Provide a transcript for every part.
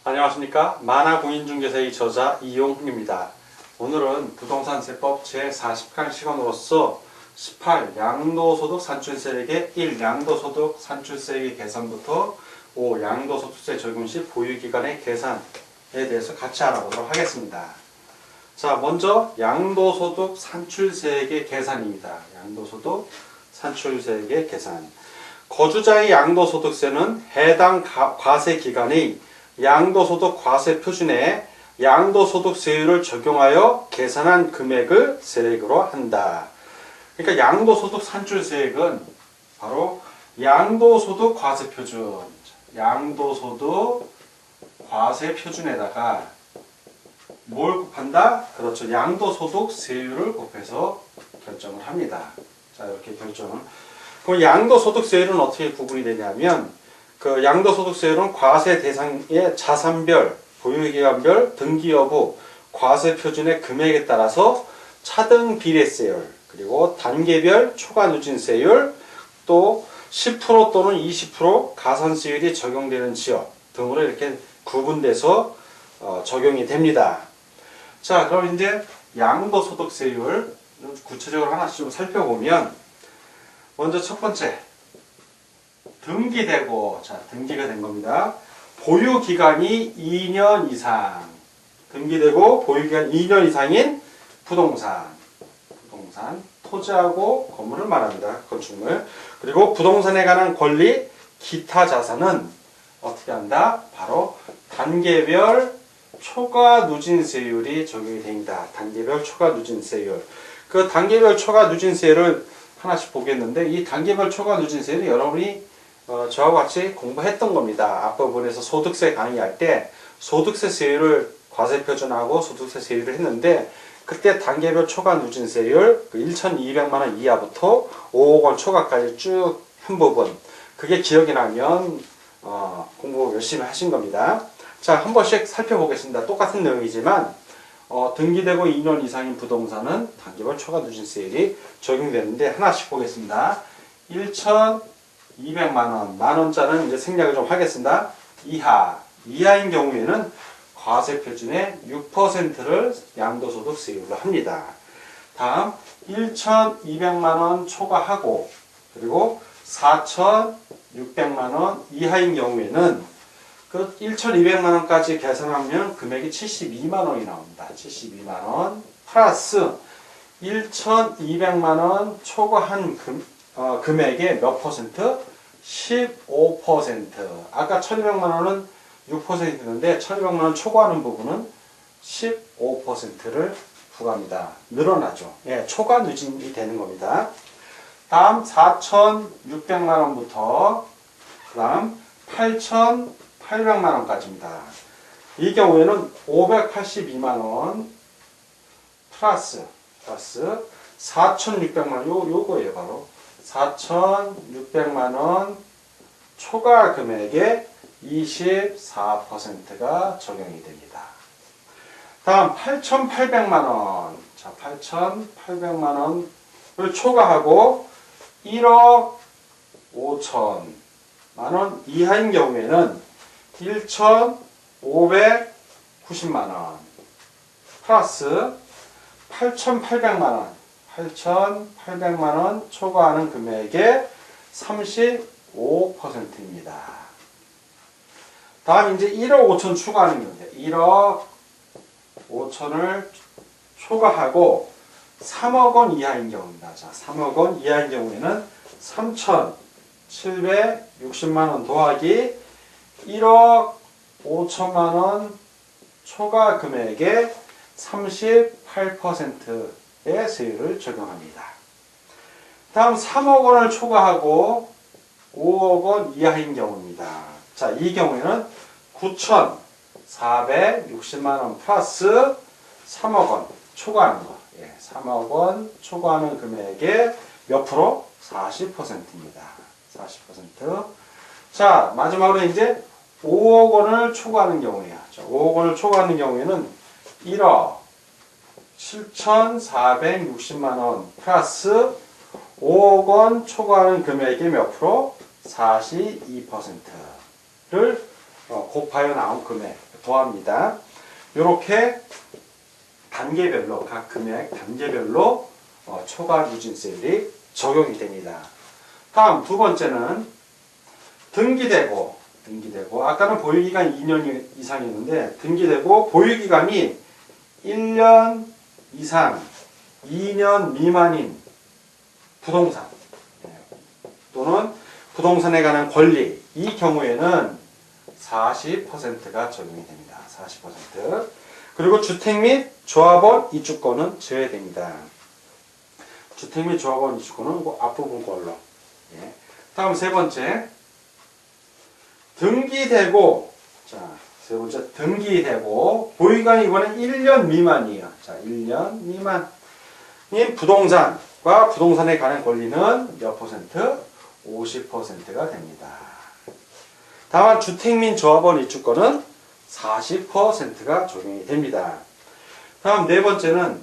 안녕하십니까. 만화공인중개사의 저자 이용훈입니다. 오늘은 부동산세법 제40강 시간으로서 18 양도소득 산출세액의 1 양도소득 산출세액의 계산부터 5 양도소득세 적용 시 보유기간의 계산에 대해서 같이 알아보도록 하겠습니다. 자, 먼저 양도소득 산출세액의 계산입니다. 양도소득 산출세액의 계산. 거주자의 양도소득세는 해당 과세기간의 양도소득 과세표준에 양도소득세율을 적용하여 계산한 금액을 세액으로 한다. 그러니까 양도소득 산출세액은 바로 양도소득 과세표준, 양도소득 과세표준에다가 뭘 곱한다? 그렇죠. 양도소득세율을 곱해서 결정을 합니다. 자, 이렇게 결정을. 그럼 양도소득세율은 어떻게 구분이 되냐면, 그 양도소득세율은 과세 대상의 자산별, 보유기간별, 등기 여부, 과세표준의 금액에 따라서 차등 비례세율, 그리고 단계별 초과 누진세율, 또 10% 또는 20% 가산세율이 적용되는 지역 등으로 이렇게 구분돼서 적용이 됩니다. 자, 그럼 이제 양도소득세율 구체적으로 하나씩 좀 살펴보면, 먼저 첫 번째, 등기되고, 자, 등기가 된 겁니다. 보유기간이 2년 이상, 등기되고 보유기간 2년 이상인 부동산, 토지하고 건물을 말합니다. 건축물. 그리고 부동산에 관한 권리, 기타 자산은 어떻게 한다? 바로 단계별 초과 누진세율이 적용이 됩니다. 단계별 초과 누진세율. 그 단계별 초과 누진세율을 하나씩 보겠는데, 이 단계별 초과 누진세율은 여러분이 저와 같이 공부했던 겁니다. 앞부분에서 소득세 강의할 때 소득세 세율을 과세표준하고 소득세 세율을 했는데, 그때 단계별 초과 누진세율 1,200만원 이하부터 5억원 초과까지 쭉 한 부분, 그게 기억이 나면 공부 열심히 하신 겁니다. 자, 한 번씩 살펴보겠습니다. 똑같은 내용이지만 등기되고 2년 이상인 부동산은 단계별 초과 누진세율이 적용되는데, 하나씩 보겠습니다. 1,200만원, 만원짜리는 이제 생략을 좀 하겠습니다. 이하인 경우에는 과세표준의 6%를 양도소득세율로 합니다. 다음 1,200만원 초과하고, 그리고 4,600만원 이하인 경우에는 그 1,200만원까지 계산하면 금액이 72만원이 나옵니다. 72만원 플러스 1,200만원 초과한 금액의 몇 퍼센트? 15%. 아까 1,200만원은 6%였는데 1,200만원 초과하는 부분은 15%를 부과합니다. 늘어나죠. 예, 초과 누진이 되는 겁니다. 다음 4,600만원부터 그 다음 8,800만원까지입니다. 이 경우에는 582만원 플러스 4,600만원, 요거예요. 바로 4,600만원 초과 금액의 24%가 적용이 됩니다. 다음 8,800만원. 자, 8,800만원을 초과하고 1억 5천만원 이하인 경우에는 1,590만원 플러스 8,800만원. 8,800만원 초과하는 금액의 35%입니다. 다음 이제 1억 5천 추가하는 경우입니다. 1억 5천을 초과하고 3억 원 이하인 경우입니다. 자, 3억 원 이하인 경우에는 3,760만 원 더하기 1억 5천만 원 초과 금액의 38%의 세율을 적용합니다. 다음 3억 원을 초과하고 5억 원 이하인 경우입니다. 자, 이 경우에는 9,460만 원 플러스 3억 원 초과하는 거. 예, 3억 원 초과하는 금액의 몇 프로? 40%입니다. 40%. 자, 마지막으로 이제 5억 원을 초과하는 경우에요. 자, 5억 원을 초과하는 경우에는 1억 7,460만 원 플러스 5억 원 초과하는 금액이 몇 프로? 42%를 곱하여 나온 금액 더합니다. 이렇게 단계별로 각 금액 단계별로 초과 누진세율이 적용이 됩니다. 다음 두 번째는 등기되고 아까는 보유기간 2년 이상이었는데 등기되고 보유기간이 1년 이상 2년 미만인 부동산 또는 부동산에 관한 권리 이 경우에는 40%가 적용이 됩니다. 40%. 그리고 주택 및 조합원 입주권은 제외됩니다. 주택 및 조합원 입주권은 그 앞부분 걸로. 예. 다음 세 번째 등기되고 세 번째 등기되고 보유기간이 이번엔 1년 미만이에요. 자, 1년 미만인 부동산과 부동산에 관한 권리는 몇 퍼센트? 50%가 됩니다. 다만 주택 및 조합원 입주권은 40%가 적용이 됩니다. 다음 네 번째는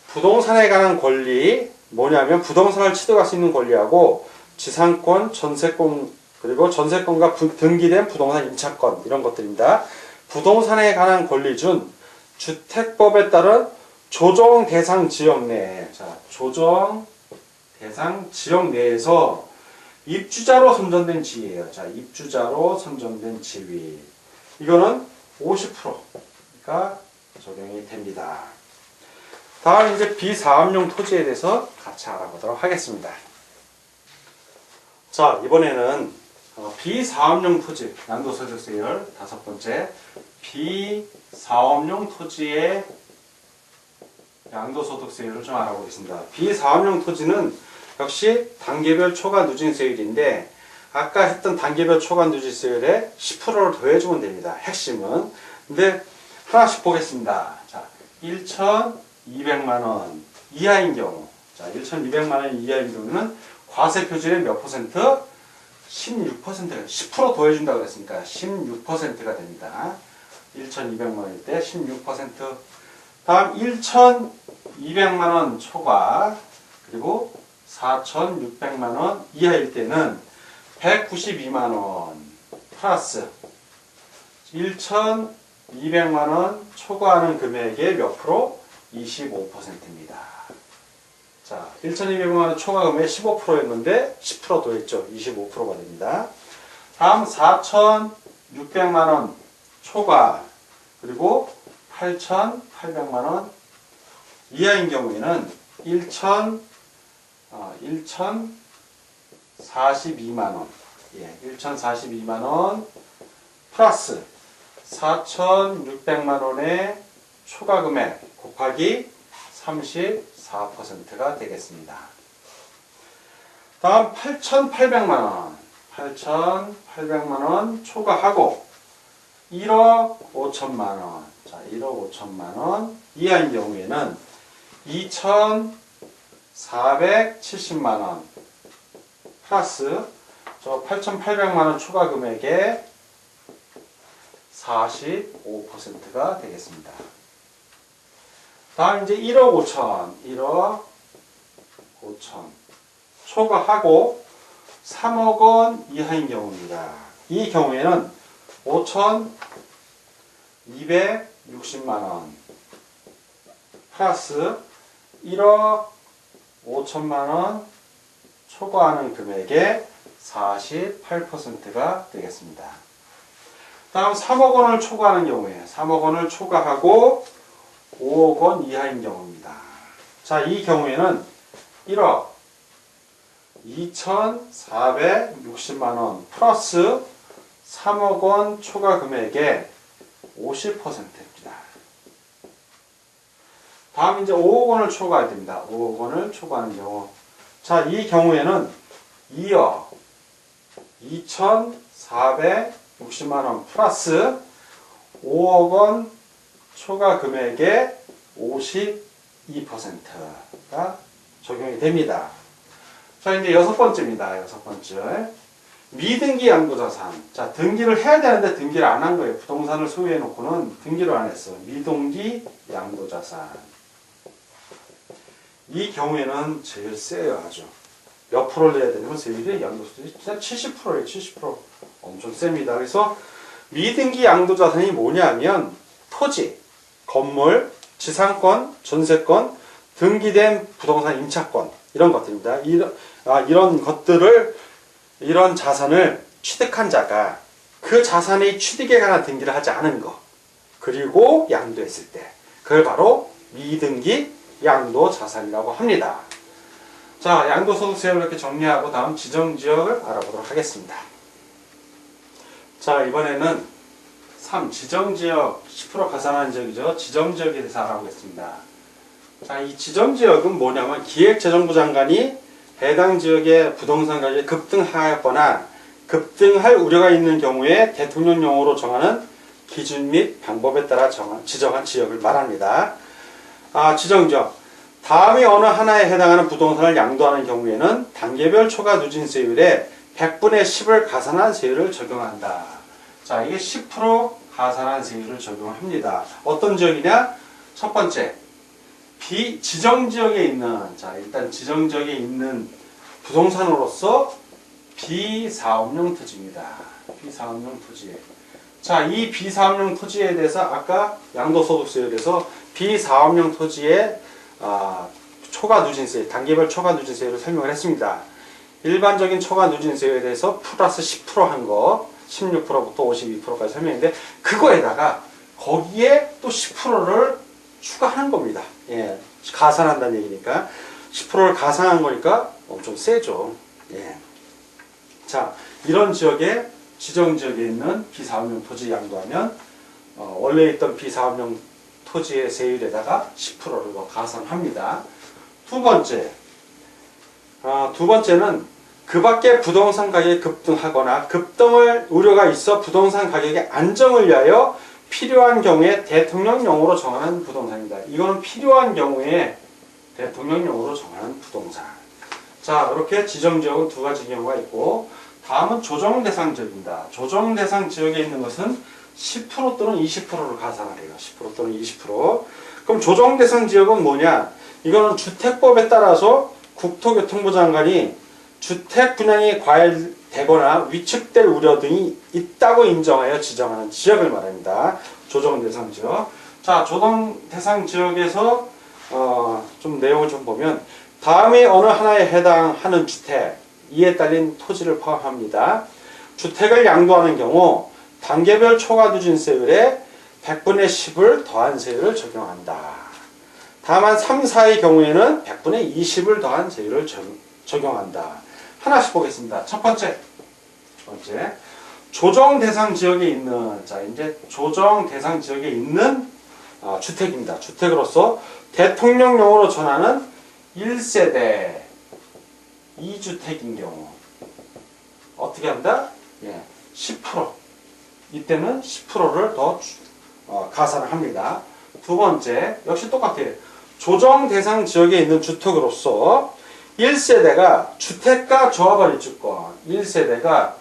부동산에 관한 권리 뭐냐면 부동산을 취득할 수 있는 권리하고 지상권, 전세권 그리고 전세권과 등기된 부동산 임차권 이런 것들입니다. 부동산에 관한 권리 중 주택법에 따른 조정 대상 지역 내에 조정 대상 지역 내에서 입주자로 선정된 지위예요. 자, 입주자로 선정된 지위. 이거는 50%가 적용이 됩니다. 다음 이제 비사업용 토지에 대해서 같이 알아보도록 하겠습니다. 자, 이번에는 비사업용 토지 양도소득세율 다섯 번째 비사업용 토지의 양도소득세율을 좀 알아보겠습니다. 비사업용 토지는 역시 단계별 초과 누진세율인데 아까 했던 단계별 초과 누진세율에 10%를 더해주면 됩니다. 핵심은. 근데 하나씩 보겠습니다. 자, 1,200만원 이하인 경우 1,200만원 이하인 경우는 과세표준의 몇 퍼센트? 16%가 10% 더해준다고 그랬으니까 16%가 됩니다. 1,200만원일 때 16%. 다음 1,200만원 초과 그리고 4,600만원 이하일 때는 192만원 플러스 1,200만원 초과하는 금액의 몇 프로? 25%입니다. 자, 1,200만원 초과 금액 15%였는데 10% 더했죠. 25%가 됩니다. 다음 4,600만원 초과 그리고 8,800만원 이하인 경우에는 1,042만원 1,042만원 플러스 4,600만원의 초과 금액 곱하기 34%가 되겠습니다. 다음 8,800만원 8,800만원 초과하고 1억 5천만원 자, 1억 5천만원 이하인 경우에는 2,470만원 플러스 저 8,800만원 초과 금액의 45%가 되겠습니다. 다음 이제 1억 5천 초과하고 3억 원 이하인 경우입니다. 이 경우에는 5,260만원 플러스 1억 5천만원 초과하는 금액의 48%가 되겠습니다. 다음 3억 원을 초과하는 경우에 3억 원을 초과하고 5억 원 이하인 경우입니다. 자, 이 경우에는 1억 2,460만원 플러스 3억 원 초과 금액의 50%입니다. 다음 이제 5억 원을 초과해야 됩니다. 5억 원을 초과하는 경우. 자, 이 경우에는 2억 2,460만원 플러스 5억 원 초과 금액의 52%가 적용이 됩니다. 자, 이제 여섯 번째입니다. 여섯 번째. 미등기 양도자산. 자, 등기를 해야 되는데 등기를 안 한 거예요. 부동산을 소유해 놓고는 등기를 안 했어. 미등기 양도자산. 이 경우에는 제일 세요, 아주. 몇 프로를 내야 되냐면 세율이 양도소득이 진짜 70%예요. 70%. 엄청 셉니다. 그래서 미등기 양도자산이 뭐냐면 토지, 건물, 지상권, 전세권, 등기된 부동산 임차권 이런 것들입니다. 이런 것들을 이런 자산을 취득한 자가 그 자산의 취득에 관한 등기를 하지 않은 것 그리고 양도했을 때 그걸 바로 미등기 양도자산이라고 합니다. 자, 양도소득세를 이렇게 정리하고 다음 지정지역을 알아보도록 하겠습니다. 자, 이번에는 3. 지정지역 10% 가산하는 지역이죠. 지정지역에 대해서 알아보겠습니다. 자, 이 지정지역은 뭐냐면 기획재정부 장관이 해당 지역의 부동산 가격이 급등하였거나 급등할 우려가 있는 경우에 대통령령으로 정하는 기준 및 방법에 따라 지정한 지역을 말합니다. 지정지역. 다음의 어느 하나에 해당하는 부동산을 양도하는 경우에는 단계별 초과 누진세율에 100분의 10을 가산한 세율을 적용한다. 자, 이게 10% 가산한 세율을 적용합니다. 어떤 지역이냐? 첫 번째, 비지정지역에 있는, 자, 일단 지정지역에 있는 부동산으로서 비사업용 토지입니다. 비사업용 토지. 자, 이 비사업용 토지에 대해서 아까 양도소득세에 대해서 비사업용 토지의 초과 누진세, 단계별 초과 누진세율을 설명을 했습니다. 일반적인 초과 누진세에 대해서 플러스 10% 한 거, 16%부터 52%까지 설명했는데 그거에다가 거기에 또 10%를 추가하는 겁니다. 예, 가산한다는 얘기니까 10%를 가산한 거니까 엄청 세죠. 예. 자, 이런 지역에 지정지역에 있는 비사업용 토지 양도하면 원래 있던 비사업용 토지의 세율에다가 10%를 더 가산합니다. 두 번째는 그 밖에 부동산 가격이 급등하거나 급등을 우려가 있어 부동산 가격의 안정을 위하여 필요한 경우에 대통령령으로 정하는 부동산입니다. 이거는 필요한 경우에 대통령령으로 정하는 부동산. 자, 이렇게 지정지역은 두 가지 경우가 있고 다음은 조정대상 지역입니다. 조정대상 지역에 있는 것은 10% 또는 20%를 가산하래요. 10% 또는 20%. 그럼 조정대상 지역은 뭐냐? 이거는 주택법에 따라서 국토교통부 장관이 주택 분양이 과열되거나 위축될 우려 등이 있다고 인정하여 지정하는 지역을 말합니다. 조정대상 지역. 자, 조정대상 지역에서 좀 내용을 좀 보면 다음에 어느 하나에 해당하는 주택, 이에 딸린 토지를 포함합니다. 주택을 양도하는 경우 단계별 초과 누진세율에 100분의 10을 더한 세율을 적용한다. 다만 3, 4의 경우에는 100분의 20을 더한 세율을 적용한다. 하나씩 보겠습니다. 첫 번째. 조정 대상 지역에 있는, 자, 이제 조정 대상 지역에 있는 주택입니다. 주택으로서 대통령령으로 전하는 1세대 2주택인 경우 어떻게 한다? 예, 10%. 이때는 10%를 더 가산을 합니다. 두 번째, 역시 똑같아요. 조정 대상 지역에 있는 주택으로서 1세대가 주택가 조합원 입주권, 1세대가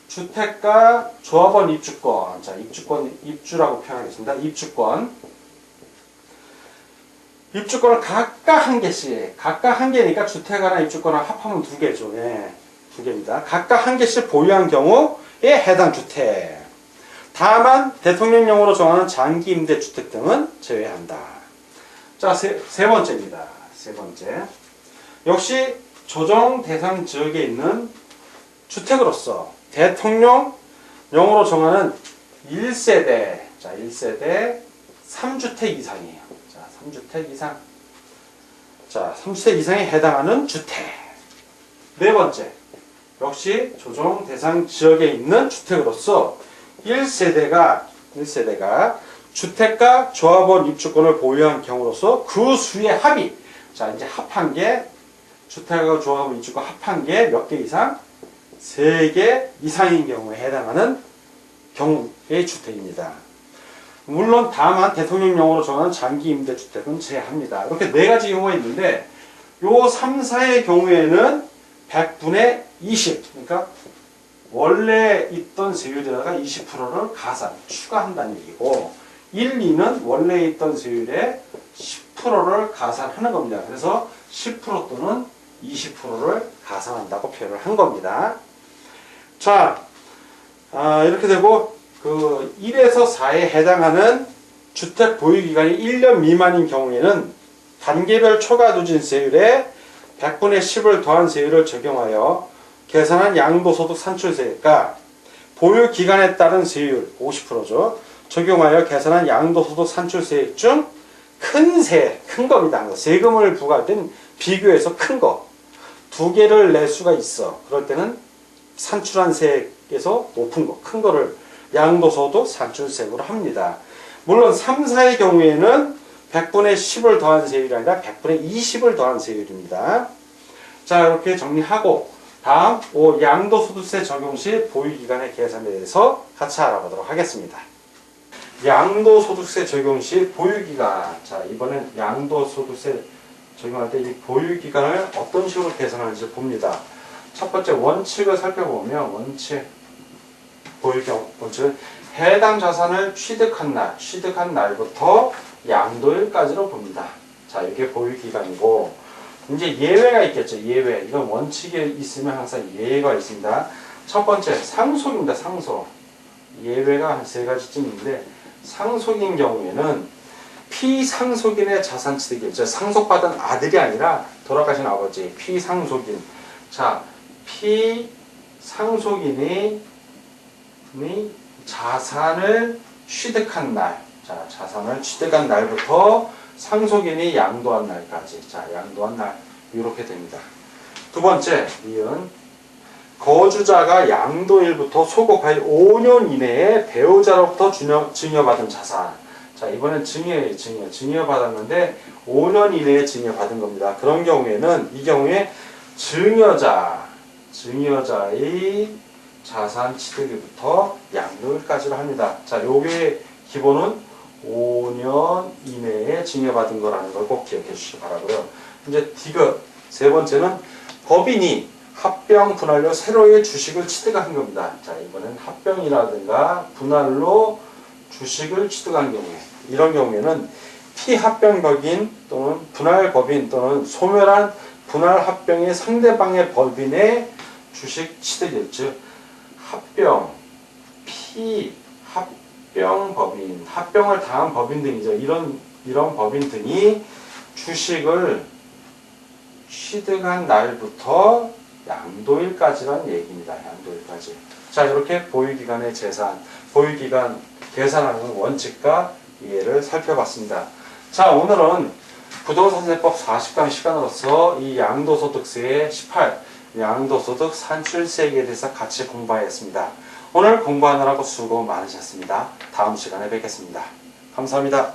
주택가 조합원 입주권, 자, 입주라고 표현하겠습니다. 입주권을 각각 한 개씩, 각각 한 개니까 주택가나 입주권을 합하면 두 개죠. 예, 두 개입니다. 각각 한 개씩 보유한 경우에 해당 주택. 다만 대통령령으로 정하는 장기 임대 주택 등은 제외한다. 자, 세 번째입니다. 세 번째. 역시 조정 대상 지역에 있는 주택으로서 대통령령으로 정하는 1세대, 자, 1세대 3주택 이상이에요. 자, 3주택 이상. 자, 3주택 이상에 해당하는 주택. 네 번째. 역시 조정 대상 지역에 있는 주택으로서 1세대가 주택가 조합원 입주권을 보유한 경우로서 그 수의 합이, 자, 이제 합한 게 주택가 조합원 입주권 합한 게 몇 개 이상? 3개 이상인 경우에 해당하는 경우의 주택입니다. 물론 다만 대통령령으로 정하는 장기 임대주택은 제외합니다. 이렇게 네 가지 경우가 있는데 요 3, 4의 경우에는 100분의 20, 그러니까 원래 있던 세율에다가 20%를 가산, 추가한다는 얘기고 1, 2는 원래 있던 세율에 10%를 가산하는 겁니다. 그래서 10% 또는 20%를 가산한다고 표현을 한 겁니다. 자, 이렇게 되고 그 1에서 4에 해당하는 주택 보유기간이 1년 미만인 경우에는 단계별 초과 누진세율에 100분의 10을 더한 세율을 적용하여 계산한 양도소득 산출세가 보유기간에 따른 세율 50%죠. 적용하여 계산한 양도소득 산출세액 중 큰 겁니다. 세금을 부과할 땐 비교해서 큰 거. 두 개를 낼 수가 있어. 그럴 때는 산출한 세액에서 높은 거, 큰 거를 양도소득 산출세액으로 합니다. 물론 3, 4의 경우에는 100분의 10을 더한 세율이 아니라 100분의 20을 더한 세율입니다. 자, 이렇게 정리하고 다음 양도소득세 적용 시 보유기간의 계산에 대해서 같이 알아보도록 하겠습니다. 양도소득세 적용 시 보유기간. 자, 이번엔 양도소득세 적용할 때 이 보유기간을 어떤 식으로 계산하는지 봅니다. 첫 번째 원칙을 살펴보면 보유기간 원칙은 해당 자산을 취득한 날부터 양도일까지로 봅니다. 자, 이게 보유기간이고 이제 예외가 있겠죠. 예외. 이건 원칙에 있으면 항상 예외가 있습니다. 첫 번째 상속입니다. 상속. 예외가 한 3가지쯤 있는데 상속인 경우에는 피상속인의 자산 취득일, 상속받은 아들이 아니라 돌아가신 아버지, 피상속인. 자, 피상속인이 자산을 취득한 날, 자, 자산을 취득한 날부터 상속인이 양도한 날까지, 자, 양도한 날, 이렇게 됩니다. 두 번째, 이은 거주자가 양도일부터 소급하여 5년 이내에 배우자로부터 증여받은 자산. 자, 이번엔 증여예요. 증여받았는데 5년 이내에 증여받은 겁니다. 그런 경우에는 이 경우에 증여자의 자산 취득일부터 양도일까지로 합니다. 자, 요게 기본은 5년 이내에 증여받은 거라는 걸 꼭 기억해 주시기 바라고요. 이제 디귿 세 번째는 법인이 합병 분할로 새로의 주식을 취득한 겁니다. 자, 이번엔 합병이라든가 분할로 주식을 취득한 경우에, 이런 경우에는 피합병법인 또는 분할법인 또는 소멸한 분할합병의 상대방의 법인의 주식 취득일, 즉 합병, 피합병법인, 합병을 당한 법인 등이죠. 이런 법인 등이 주식을 취득한 날부터 양도일까지라는 얘기입니다. 양도일까지. 자, 이렇게 보유기간의 보유기간 계산하는 원칙과 이해를 살펴봤습니다. 자, 오늘은 부동산세법 40강 시간으로서 이 양도소득세의 18, 양도소득 산출세액에 대해서 같이 공부하였습니다. 오늘 공부하느라고 수고 많으셨습니다. 다음 시간에 뵙겠습니다. 감사합니다.